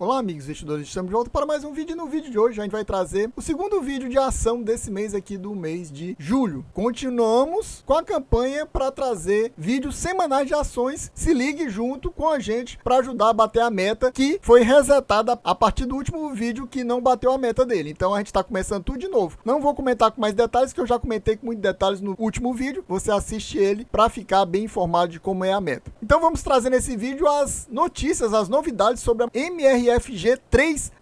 Olá amigos investidores, estamos de volta para mais um vídeo e no vídeo de hoje a gente vai trazer o segundo vídeo de ação desse mês aqui do mês de julho. Continuamos com a campanha para trazer vídeos semanais de ações, se ligue junto com a gente para ajudar a bater a meta que foi resetada a partir do último vídeo que não bateu a meta dele. Então a gente está começando tudo de novo. Não vou comentar com mais detalhes que eu já comentei com muitos detalhes no último vídeo, você assiste ele para ficar bem informado de como é a meta. Então vamos trazer nesse vídeo as notícias, as novidades sobre a MRFG3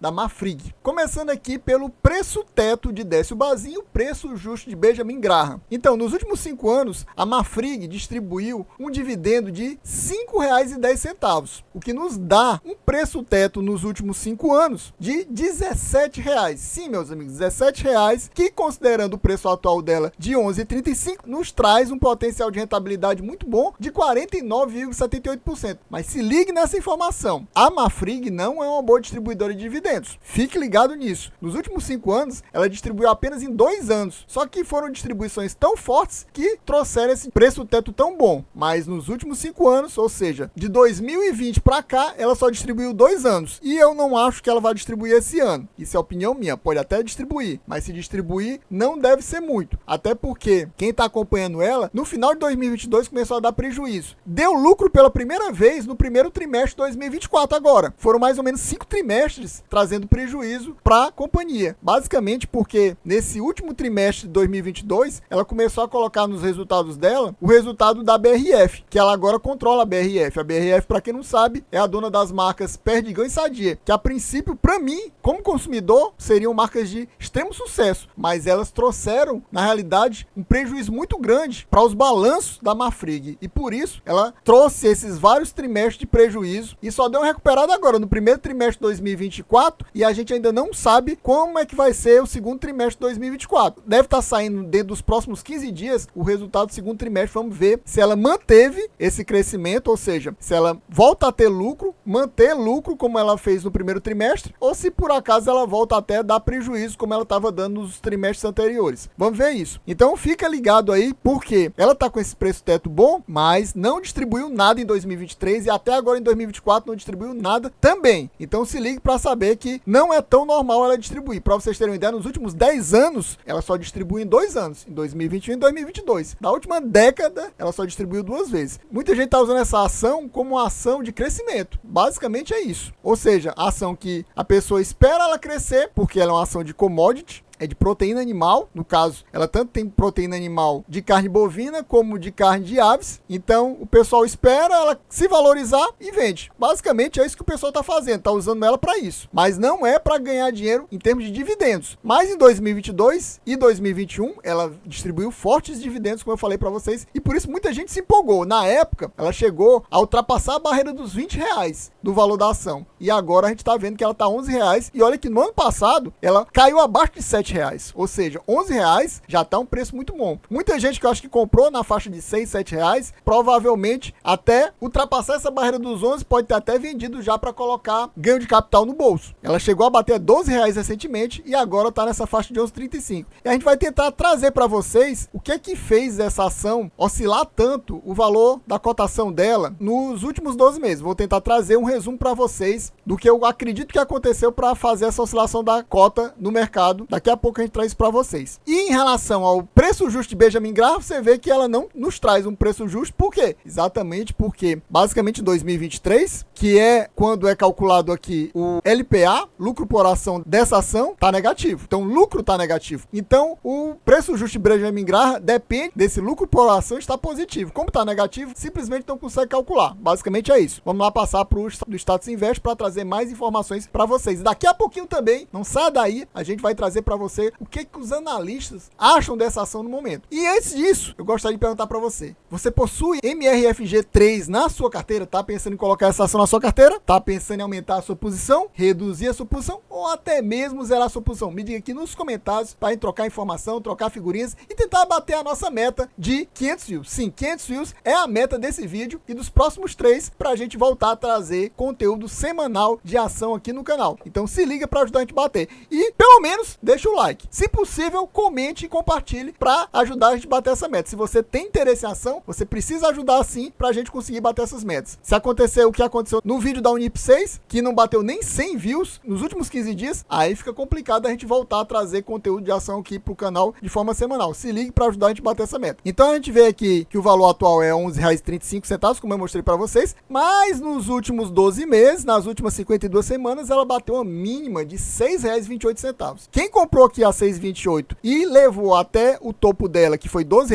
da Mafrig. Começando aqui pelo preço teto de Décio Bazin, o preço justo de Benjamin Graham. Então, nos últimos 5 anos, a Mafrig distribuiu um dividendo de R$ 5,10, o que nos dá um preço teto nos últimos 5 anos de R$ 17,00. Sim, meus amigos, R$ 17,00, que considerando o preço atual dela de R$ 11,35, nos traz um potencial de rentabilidade muito bom de 49,78%. Mas se ligue nessa informação, a Mafrig não é uma boa distribuidora de dividendos. Fique ligado nisso. Nos últimos 5 anos, ela distribuiu apenas em 2 anos. Só que foram distribuições tão fortes que trouxeram esse preço teto tão bom. Mas nos últimos 5 anos, ou seja, de 2020 para cá, ela só distribuiu 2 anos. E eu não acho que ela vai distribuir esse ano. Isso é opinião minha. Pode até distribuir, mas se distribuir, não deve ser muito. Até porque quem está acompanhando ela, no final de 2022 começou a dar prejuízo. Deu lucro pela primeira vez no primeiro trimestre de 2024 agora. Foram mais ou menos 5 trimestres trazendo prejuízo para a companhia. Basicamente porque nesse último trimestre de 2022, ela começou a colocar nos resultados dela o resultado da BRF, que ela agora controla a BRF. A BRF, para quem não sabe, é a dona das marcas Perdigão e Sadia, que a princípio, para mim, como consumidor, seriam marcas de extremo sucesso, mas elas trouxeram, na realidade, um prejuízo muito grande para os balanços da Mafrig, e por isso ela trouxe esses vários trimestres de prejuízo e só deu uma recuperada agora no primeiro trimestre de 2024, e a gente ainda não sabe como é que vai ser o segundo trimestre de 2024. Deve estar saindo dentro dos próximos 15 dias o resultado do segundo trimestre. Vamos ver se ela manteve esse crescimento, ou seja, se ela volta a ter lucro, manter lucro como ela fez no primeiro trimestre, ou se por acaso ela volta até a dar prejuízo como ela estava dando nos trimestres anteriores. Vamos ver isso. Então fica ligado aí, porque ela está com esse preço teto bom, mas não distribuiu nada em 2023 e até agora em 2024 não distribuiu nada também. Então se ligue para saber que não é tão normal ela distribuir. Para vocês terem uma ideia, nos últimos 10 anos, ela só distribui em 2 anos, em 2021 e 2022. Na última década, ela só distribuiu 2 vezes. Muita gente está usando essa ação como uma ação de crescimento. Basicamente é isso. Ou seja, a ação que a pessoa espera ela crescer, porque ela é uma ação de commodity, é de proteína animal. No caso, ela tanto tem proteína animal de carne bovina como de carne de aves. Então, o pessoal espera ela se valorizar e vende. Basicamente, é isso que o pessoal está fazendo, está usando ela para isso. Mas não é para ganhar dinheiro em termos de dividendos. Mas em 2022 e 2021, ela distribuiu fortes dividendos, como eu falei para vocês, e por isso muita gente se empolgou. Na época, ela chegou a ultrapassar a barreira dos R$ 20 do valor da ação. E agora a gente está vendo que ela está R$ 11. E olha que no ano passado, ela caiu abaixo de R$ 7. Ou seja, R$ 11 já está um preço muito bom. Muita gente que eu acho que comprou na faixa de R$ 6, R$ 7, provavelmente até ultrapassar essa barreira dos 11, pode ter até vendido já para colocar ganho de capital no bolso. Ela chegou a bater R$ 12 recentemente e agora está nessa faixa de 11,35. E a gente vai tentar trazer para vocês o que é que fez essa ação oscilar tanto o valor da cotação dela nos últimos 12 meses. Vou tentar trazer um resumo para vocês do que eu acredito que aconteceu para fazer essa oscilação da cota no mercado. Daqui a pouco a gente traz isso para vocês. E em relação ao preço justo de Benjamin Graham, você vê que ela não nos traz um preço justo. Por quê? Exatamente porque, basicamente, em 2023, que é quando é calculado aqui o LPA, lucro por ação dessa ação, está negativo. Então, o lucro está negativo. Então, o preço justo de Benjamin Graham depende desse lucro por ação estar positivo. Como está negativo, simplesmente não consegue calcular. Basicamente é isso. Vamos lá passar para o Status Invest para trazer mais informações para vocês. E daqui a pouquinho também, não saia daí, a gente vai trazer para você o que os analistas acham dessa ação no momento. E antes disso, eu gostaria de perguntar para você. Você possui MRFG3 na sua carteira? Tá pensando em colocar essa ação na sua carteira? Tá pensando em aumentar a sua posição? Reduzir a sua posição? Ou até mesmo zerar a sua posição? Me diga aqui nos comentários para a gente trocar informação, trocar figurinhas e tentar bater a nossa meta de 500 views. Sim, 500 views é a meta desse vídeo e dos próximos 3 para a gente voltar a trazer conteúdo semanal de ação aqui no canal. Então se liga para ajudar a gente a bater. E pelo menos deixa o like. Se possível, comente e compartilhe para ajudar a gente a bater essa meta. Se você tem interesse em ação, você precisa ajudar sim para a gente conseguir bater essas metas. Se acontecer o que aconteceu no vídeo da Unip 6, que não bateu nem 100 views nos últimos 15 dias, aí fica complicado a gente voltar a trazer conteúdo de ação aqui pro canal de forma semanal. Se ligue para ajudar a gente a bater essa meta. Então a gente vê aqui que o valor atual é R$ 11,35, como eu mostrei para vocês, mas nos últimos 12 meses, nas últimas 52 semanas, ela bateu uma mínima de R$ 6,28. Quem comprou aqui a R$ 6,28 e levou até o topo dela, que foi R$ 12,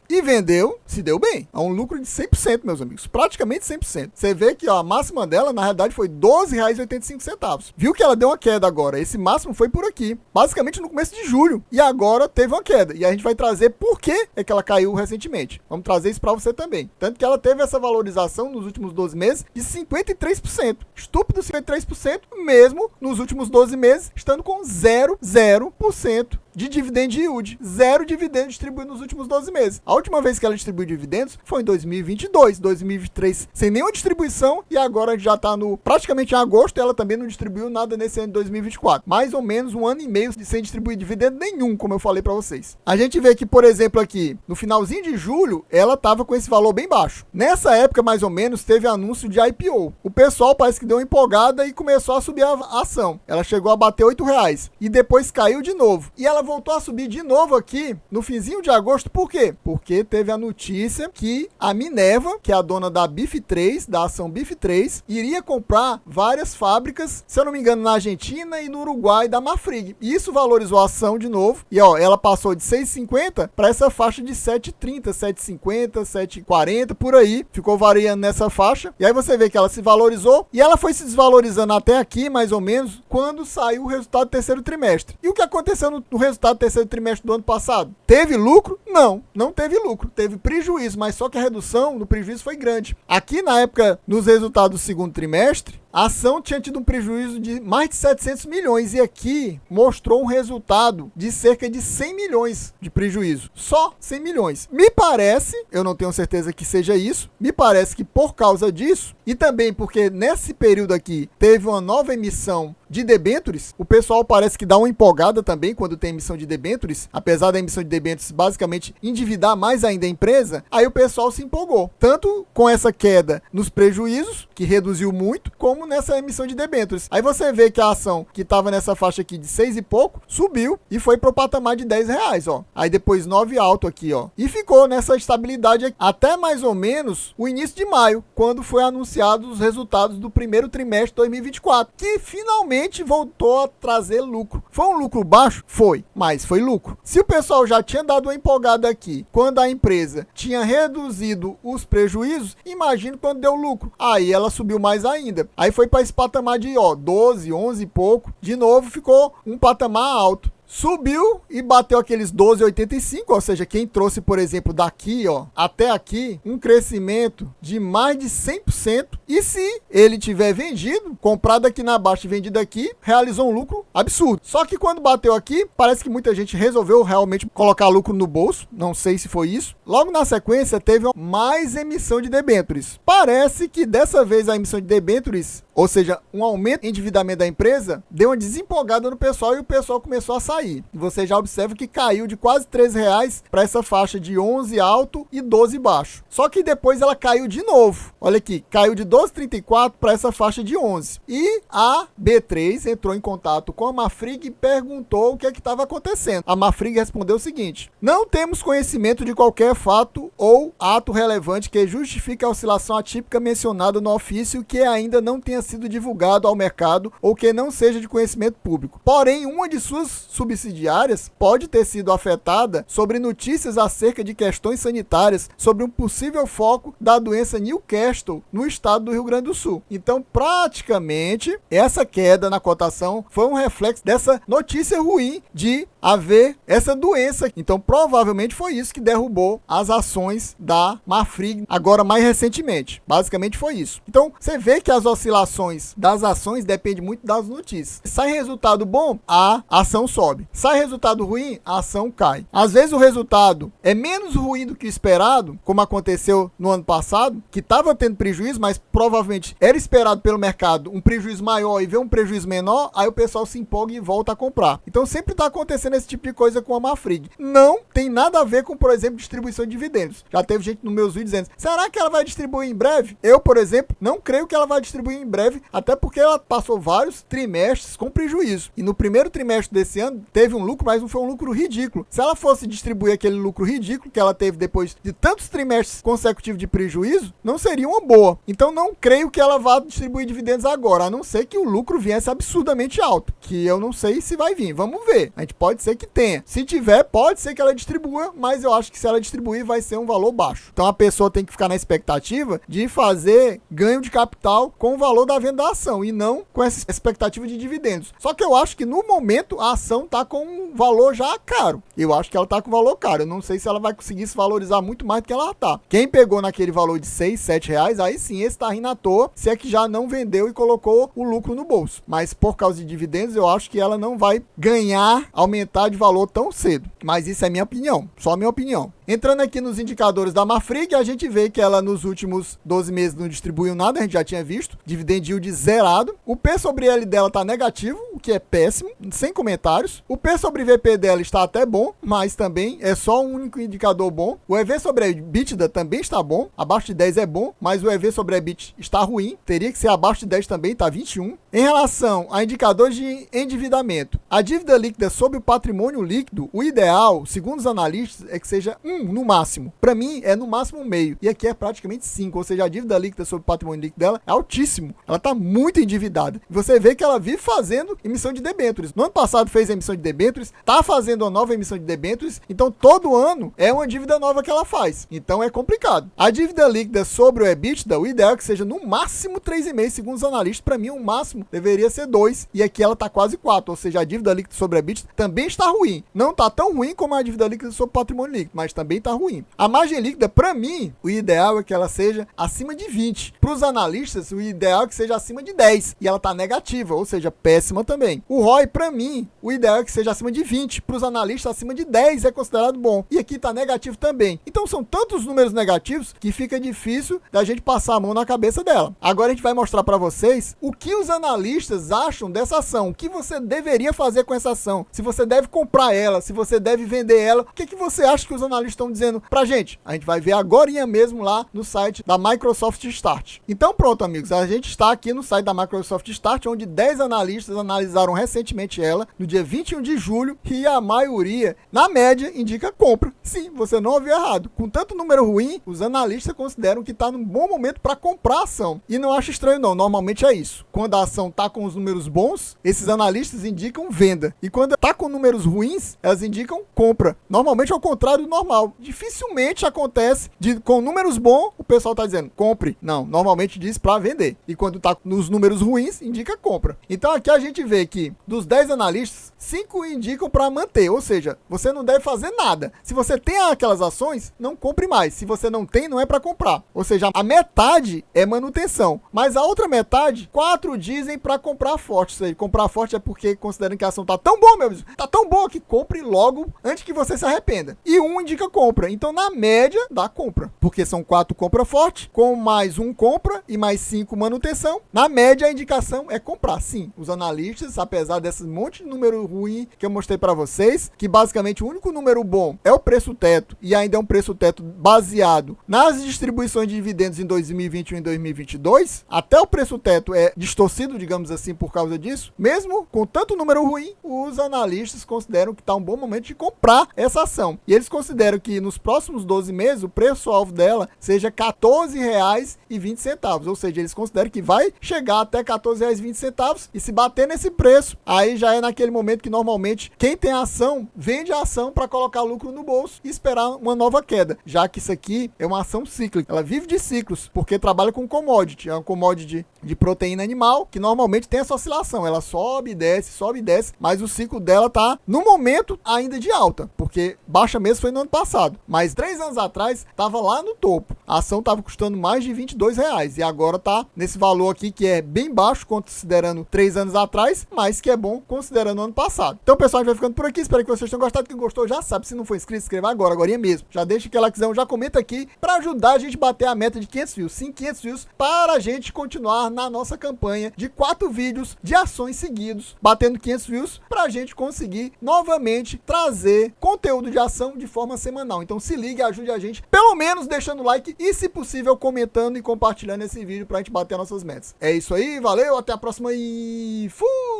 e vendeu, se deu bem. É um lucro de 100%, meus amigos. Praticamente 100%. Você vê que ó, a máxima dela, na realidade, foi R$ 12,85. Viu que ela deu uma queda agora. Esse máximo foi por aqui. Basicamente no começo de julho. E agora teve uma queda. E a gente vai trazer por que é que ela caiu recentemente. Vamos trazer isso para você também. Tanto que ela teve essa valorização nos últimos 12 meses de 53%. Estúpido 53%, mesmo nos últimos 12 meses, estando com 0% de dividend yield. 0 dividendo distribuído nos últimos 12 meses. A última vez que ela distribuiu dividendos foi em 2022, 2023, sem nenhuma distribuição, e agora a gente já está praticamente em agosto, e ela também não distribuiu nada nesse ano de 2024. Mais ou menos um ano e meio sem distribuir dividendo nenhum, como eu falei para vocês. A gente vê que, por exemplo, aqui, no finalzinho de julho, ela estava com esse valor bem baixo. Nessa época, mais ou menos, teve anúncio de IPO. O pessoal parece que deu uma empolgada e começou a subir a ação. Ela chegou a bater R$ 8 e depois caiu de novo. E ela voltou a subir de novo aqui no finzinho de agosto. Por quê? Porque teve a notícia que a Minerva, que é a dona da BIF3, da ação BIF3, iria comprar várias fábricas, se eu não me engano, na Argentina e no Uruguai da Marfrig. Isso valorizou a ação de novo. E ó, ela passou de 6,50 para essa faixa de 7,30, 7,50, 7,40, por aí. Ficou variando nessa faixa. E aí você vê que ela se valorizou e ela foi se desvalorizando até aqui, mais ou menos, quando saiu o resultado do terceiro trimestre. E o que aconteceu no resultado do terceiro trimestre do ano passado? Teve lucro? Não, não teve lucro. Teve prejuízo, mas só que a redução no prejuízo foi grande. Aqui na época, nos resultados do segundo trimestre, a ação tinha tido um prejuízo de mais de 700 milhões e aqui mostrou um resultado de cerca de 100 milhões de prejuízo. Só 100 milhões. Me parece, eu não tenho certeza que seja isso, me parece que por causa disso, e também porque nesse período aqui teve uma nova emissão de debêntures, o pessoal parece que dá uma empolgada também quando tem emissão de debêntures, apesar da emissão de debêntures basicamente endividar mais ainda a empresa, aí o pessoal se empolgou, tanto com essa queda nos prejuízos, que reduziu muito, como nessa emissão de debêntures. Aí você vê que a ação que estava nessa faixa aqui de 6 e pouco, subiu e foi pro patamar de R$ 10, ó. Aí depois 9 alto aqui, ó. E ficou nessa estabilidade aqui, até mais ou menos o início de maio, quando foi anunciado os resultados do primeiro trimestre de 2024, que finalmente voltou a trazer lucro. Foi um lucro baixo? Foi, mas foi lucro. Se o pessoal já tinha dado uma empolgada aqui, quando a empresa tinha reduzido os prejuízos, imagina quando deu lucro. Aí ela subiu mais ainda. Aí foi para esse patamar de 12, 11 e pouco. De novo ficou um patamar alto. Subiu e bateu aqueles 12,85, ou seja, quem trouxe, por exemplo, daqui, ó, até aqui, um crescimento de mais de 100%. E se ele tiver vendido, comprado aqui na baixa e vendido aqui, realizou um lucro absurdo. Só que quando bateu aqui, parece que muita gente resolveu realmente colocar lucro no bolso. Não sei se foi isso. Logo na sequência, teve mais emissão de debêntures. Parece que dessa vez a emissão de debêntures, ou seja, um aumento em endividamento da empresa, deu uma desempolgada no pessoal e o pessoal começou a sair. Você já observa que caiu de quase R$ 3 para essa faixa de 11 alto e 12 baixo. Só que depois ela caiu de novo. Olha aqui, caiu de 12,34 para essa faixa de 11. E a B3 entrou em contato com a Marfrig e perguntou o que é que estava acontecendo. A Marfrig respondeu o seguinte: não temos conhecimento de qualquer fato ou ato relevante que justifique a oscilação atípica mencionada no ofício que ainda não tenha sido divulgado ao mercado ou que não seja de conhecimento público. Porém, uma de suas subsidiárias pode ter sido afetada sobre notícias acerca de questões sanitárias sobre um possível foco da doença Newcastle no estado do Rio Grande do Sul. Então, praticamente, essa queda na cotação foi um reflexo dessa notícia ruim de haver essa doença. Então, provavelmente foi isso que derrubou as ações da Marfrig agora mais recentemente. Basicamente foi isso. Então, você vê que as oscilações das ações depende muito das notícias. Sai resultado bom, a ação sobe. Sai resultado ruim, a ação cai. Às vezes o resultado é menos ruim do que esperado, como aconteceu no ano passado, que estava tendo prejuízo, mas provavelmente era esperado pelo mercado um prejuízo maior e vê um prejuízo menor, aí o pessoal se empolga e volta a comprar. Então sempre está acontecendo esse tipo de coisa com a Marfrig. Não tem nada a ver com, por exemplo, distribuição de dividendos. Já teve gente nos meus vídeos dizendo, será que ela vai distribuir em breve? Eu, por exemplo, não creio que ela vai distribuir em breve, até porque ela passou vários trimestres com prejuízo. E no primeiro trimestre desse ano teve um lucro, mas não foi um lucro ridículo. Se ela fosse distribuir aquele lucro ridículo que ela teve depois de tantos trimestres consecutivos de prejuízo, não seria uma boa. Então não creio que ela vá distribuir dividendos agora, a não ser que o lucro viesse absurdamente alto, que eu não sei se vai vir. Vamos ver. A gente pode ser que tenha. Se tiver, pode ser que ela distribua, mas eu acho que se ela distribuir vai ser um valor baixo. Então a pessoa tem que ficar na expectativa de fazer ganho de capital com o valor da venda da ação e não com essa expectativa de dividendos. Só que eu acho que no momento a ação está com um valor já caro. Eu acho que ela está com valor caro. Eu não sei se ela vai conseguir se valorizar muito mais do que ela está. Quem pegou naquele valor de 6, 7 reais, aí sim, esse está rindo à toa, se é que já não vendeu e colocou o lucro no bolso. Mas por causa de dividendos, eu acho que ela não vai ganhar, aumentar de valor tão cedo. Mas isso é minha opinião, só a minha opinião. Entrando aqui nos indicadores da Marfrig, a gente vê que ela nos últimos 12 meses não distribuiu nada, a gente já tinha visto. Dividend yield zerado. O P sobre L dela está negativo, o que é péssimo, sem comentários. O P sobre VP dela está até bom, mas também é só um único indicador bom. O EV sobre EBITDA também está bom, abaixo de 10 é bom, mas o EV sobre EBITDA está ruim, teria que ser abaixo de 10 também, está 21. Em relação a indicadores de endividamento, a dívida líquida sobre o patrimônio líquido, o ideal, segundo os analistas, é que seja 1 no máximo. Para mim, é no máximo meio. E aqui é praticamente 5. Ou seja, a dívida líquida sobre o patrimônio líquido dela é altíssimo. Ela está muito endividada. Você vê que ela vive fazendo emissão de debêntures. No ano passado fez a emissão de debêntures, está fazendo uma nova emissão de debêntures. Então, todo ano é uma dívida nova que ela faz. Então, é complicado. A dívida líquida sobre o EBITDA, o ideal é que seja no máximo 3,5, segundo os analistas. Para mim, o máximo deveria ser 2. E aqui ela está quase 4. Ou seja, a dívida líquida sobre o EBITDA também está ruim. Não está tão ruim como a dívida líquida sobre o patrimônio líquido, mas também tá ruim. A margem líquida, para mim, o ideal é que ela seja acima de 20. Para os analistas, o ideal é que seja acima de 10. E ela tá negativa, ou seja, péssima também. O ROI, para mim, o ideal é que seja acima de 20. Para os analistas, acima de 10 é considerado bom. E aqui tá negativo também. Então são tantos números negativos que fica difícil da gente passar a mão na cabeça dela. Agora a gente vai mostrar para vocês o que os analistas acham dessa ação. O que você deveria fazer com essa ação. Se você deve comprar ela, se você deve vender ela. O que você acha que os analistas estão dizendo pra gente? A gente vai ver agorinha mesmo lá no site da Microsoft Start. Então pronto, amigos, a gente está aqui no site da Microsoft Start, onde 10 analistas analisaram recentemente ela, no dia 21 de julho, e a maioria, na média, indica compra. Sim, você não ouviu errado. Com tanto número ruim, os analistas consideram que está num bom momento para comprar a ação. E não acho estranho não, normalmente é isso. Quando a ação está com os números bons, esses analistas indicam venda. E quando está com números ruins, elas indicam compra. Normalmente é o contrário do normal. Dificilmente acontece com números bons, o pessoal está dizendo compre. Não, normalmente diz para vender. E quando está nos números ruins, indica compra. Então aqui a gente vê que dos 10 analistas, 5 indicam para manter. Ou seja, você não deve fazer nada. Se você tem aquelas ações, não compre mais. Se você não tem, não é para comprar. Ou seja, a metade é manutenção. Mas a outra metade, 4 dizem para comprar forte. Ou seja, comprar forte é porque consideram que a ação está tão boa, meu amigo. Está tão boa que compre logo antes que você se arrependa. E um indica compra. Então, na média, dá compra. Porque são 4 compra forte, com mais 1 compra e mais 5 manutenção. Na média, a indicação é comprar. Sim, os analistas, apesar desse monte de número ruim que eu mostrei para vocês, que basicamente o único número bom é o preço teto, e ainda é um preço teto baseado nas distribuições de dividendos em 2021 e 2022, até o preço teto é distorcido, digamos assim, por causa disso. Mesmo com tanto número ruim, os analistas consideram que está um bom momento de comprar essa ação. E eles consideram que nos próximos 12 meses, o preço-alvo dela seja R$ 14,20. Ou seja, eles consideram que vai chegar até R$ 14,20, e se bater nesse preço, aí já é naquele momento que normalmente quem tem a ação, vende a ação para colocar lucro no bolso e esperar uma nova queda, já que isso aqui é uma ação cíclica. Ela vive de ciclos, porque trabalha com commodity, é uma commodity de proteína animal, que normalmente tem essa oscilação, ela sobe e desce, mas o ciclo dela tá, no momento, ainda de alta, porque baixa mesmo foi no ano passado, mas 3 anos atrás tava lá no topo, a ação tava custando mais de R$22, e agora tá nesse valor aqui, que é bem baixo, considerando 3 anos atrás, mas que é bom considerando o ano passado. Então, pessoal, a gente vai ficando por aqui, espero que vocês tenham gostado. Quem gostou já sabe, se não for inscrito, se inscreva agora mesmo, já deixa aquele likezão, já comenta aqui, para ajudar a gente a bater a meta de 500 views, sim, 500 views, para a gente continuar na nossa campanha de 4 vídeos de ações seguidos, batendo 500 views, para a gente conseguir novamente trazer conteúdo de ação de forma semanal. Então se ligue, ajude a gente, pelo menos deixando o like e, se possível, comentando e compartilhando esse vídeo para a gente bater nossas metas. É isso aí, valeu, até a próxima e fui!